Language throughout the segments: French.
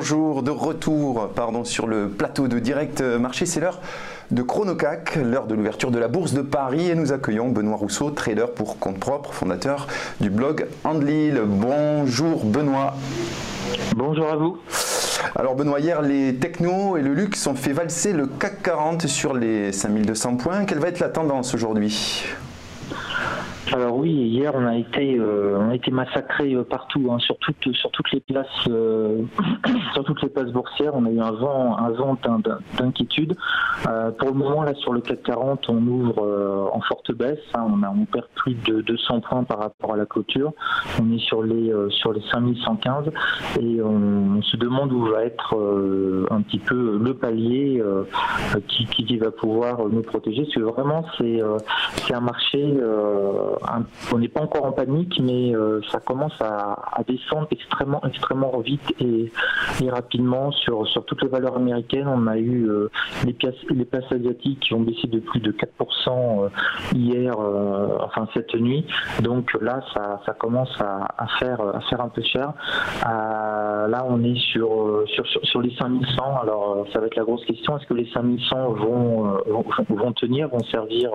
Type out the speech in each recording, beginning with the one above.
bonjour, de retour sur le plateau de Direct Marché. C'est l'heure de Chronocac, l'heure de l'ouverture de la Bourse de Paris et nous accueillons Benoît Rousseau, trader pour compte propre, fondateur du blog Handlil. Bonjour Benoît. Bonjour à vous. Alors Benoît, hier les technos et le luxe ont fait valser le CAC 40 sur les 5200 points. Quelle va être la tendance aujourd'hui ? Alors oui, hier on a été massacré partout, hein, sur toutes les places, sur toutes les places boursières. On a eu un vent d'inquiétude. Pour le moment là sur le CAC 40, on ouvre en forte baisse. Hein, on perd plus de 200 points par rapport à la clôture. On est sur les 5115 et on se demande où va être un petit peu le palier qui va pouvoir nous protéger. Parce que vraiment c'est un marché. On n'est pas encore en panique, mais ça commence à descendre extrêmement vite et rapidement sur toutes les valeurs américaines. On a eu les places asiatiques qui ont baissé de plus de 4% hier, cette nuit. Donc là, ça commence à faire un peu cher. Là, on est sur les 5100. Alors, ça va être la grosse question. Est-ce que les 5100 vont tenir, vont servir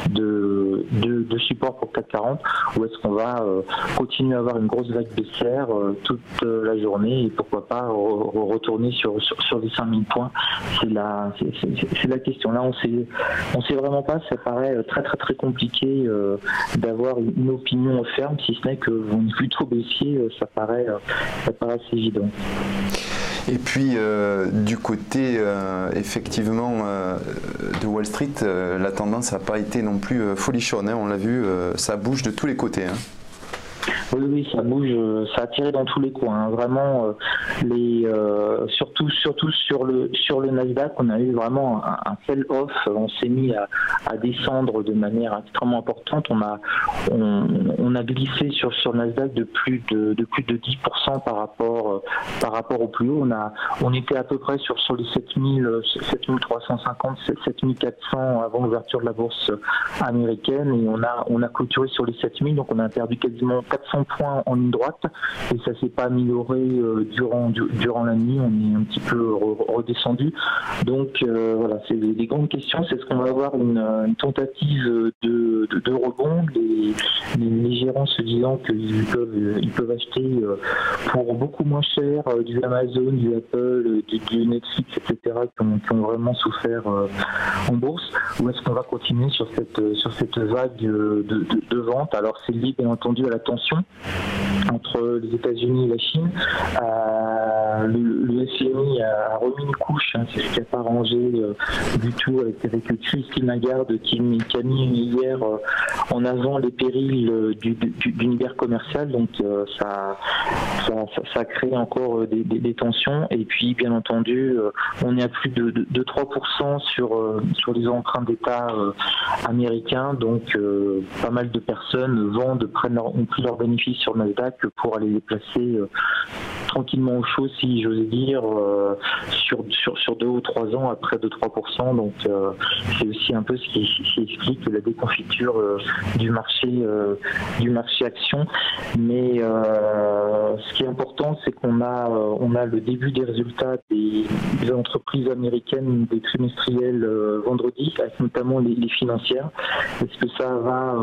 de support pour CAC 40, ou est-ce qu'on va continuer à avoir une grosse vague baissière toute la journée et pourquoi pas retourner sur les 5000 points? C'est la question. Là, on sait vraiment pas. Ça paraît très compliqué d'avoir une opinion ferme, si ce n'est que on est plutôt baissier. Ça paraît assez évident. Et puis du côté effectivement de Wall Street, la tendance n'a pas été non plus folichonne, hein, on l'a vu, ça bouge de tous les côtés. Hein. Oui, ça bouge, ça a tiré dans tous les coins. Hein. Vraiment, surtout sur le Nasdaq, on a eu vraiment un sell-off. On s'est mis à descendre de manière extrêmement importante. On a glissé sur le Nasdaq de plus de 10% par rapport au plus haut. On était à peu près sur les 7350, 7400 avant l'ouverture de la bourse américaine et on a clôturé sur les 7000. Donc on a perdu quasiment 400 points en ligne droite et ça s'est pas amélioré durant la nuit. On est un petit peu redescendu. Donc voilà, c'est des grandes questions. C'est ce qu'on va avoir une tentative de rebond. Les gérants se disant qu'ils peuvent acheter pour beaucoup moins cher du Amazon, du Apple, du Netflix, etc. qui ont vraiment souffert en bourse. Ou est-ce qu'on va continuer sur cette vague de vente? Alors c'est lié bien entendu à la tension entre les États-Unis et la Chine. Le FMI a remis une couche, hein, c'est ce qui n'a pas arrangé du tout avec Christine Lagarde qui a mis hier en avant les périls d'une guerre commerciale. Donc ça a créé encore des tensions. Et puis bien entendu, on est à plus de 3% sur les emprunts d'État américains. Donc pas mal de personnes ont pris leurs bénéfices sur le Nasdaq pour aller les placer tranquillement au chaud, si j'ose dire, sur 2 ou 3 ans après 2-3%. Donc c'est aussi un peu ce qui explique la déconfiture du marché action. Mais ce qui est important, c'est qu'on a le début des résultats des entreprises américaines, des trimestriels vendredi, avec notamment les financières. Est-ce que ça va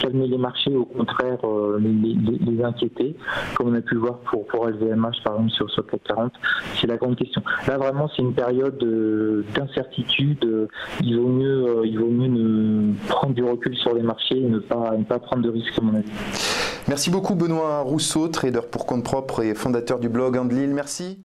calmer les marchés, au contraire les inquiéter, comme on a pu le voir pour LVMH par exemple sur CAC 40? C'est la grande question. Là vraiment c'est une période d'incertitude. Il vaut mieux prendre du recul sur les marchés et ne pas prendre de risques, à mon avis. Merci beaucoup Benoît Rousseau, trader pour compte propre et fondateur du blog Handlil. Merci.